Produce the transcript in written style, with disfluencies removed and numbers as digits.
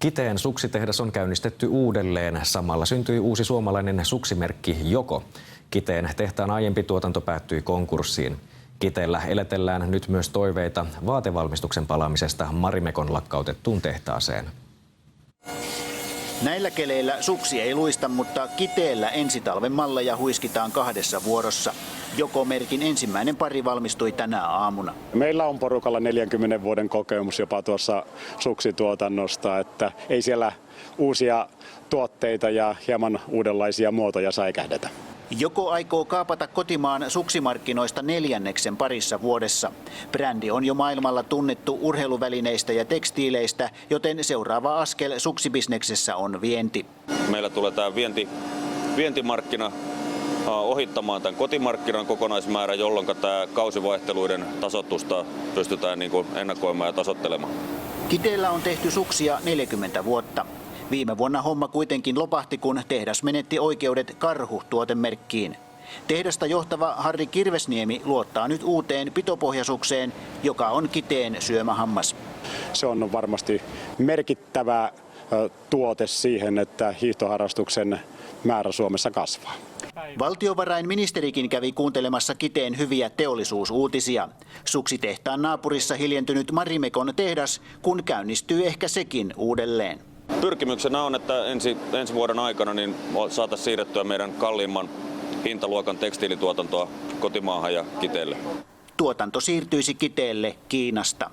Kiteen suksitehdas on käynnistetty uudelleen. Samalla syntyi uusi suomalainen suksimerkki Joko. Kiteen tehtaan aiempi tuotanto päättyi konkurssiin. Kiteellä eletellään nyt myös toiveita vaatevalmistuksen palaamisesta Marimekon lakkautettuun tehtaaseen. Näillä keleillä suksi ei luista, mutta Kiteellä ensi talven malleja huiskitaan 2 vuorossa. Joko-merkin ensimmäinen pari valmistui tänä aamuna. Meillä on porukalla 40 vuoden kokemus jopa tuossa suksituotannosta, että ei siellä uusia tuotteita ja hieman uudenlaisia muotoja säikähdetä. Joko aikoo kaapata kotimaan suksimarkkinoista 4. parissa vuodessa. Brändi on jo maailmalla tunnettu urheiluvälineistä ja tekstiileistä, joten seuraava askel suksibisneksessä on vienti. Meillä tulee tämä vientimarkkina ohittamaan tämän kotimarkkinan kokonaismäärä, jolloin tämä kausivaihteluiden tasoitusta pystytään ennakoimaan ja tasoittelemaan. Kiteellä on tehty suksia 40 vuotta. Viime vuonna homma kuitenkin lopahti, kun tehdas menetti oikeudet Karhu-tuotemerkkiin. Tehdasta johtava Harri Kirvesniemi luottaa nyt uuteen pitopohjasukseen, joka on Kiteen syömähammas. Se on varmasti merkittävä tuote siihen, että hiihtoharrastuksen määrä Suomessa kasvaa. Valtiovarainministerikin kävi kuuntelemassa Kiteen hyviä teollisuusuutisia. Suksitehtaan naapurissa hiljentynyt Marimekon tehdas, kun käynnistyy ehkä sekin uudelleen. Pyrkimyksenä on, että ensi vuoden aikana saataisiin siirrettyä meidän kalliimman hintaluokan tekstiilituotantoa kotimaahan ja Kiteelle. Tuotanto siirtyisi Kiteelle Kiinasta.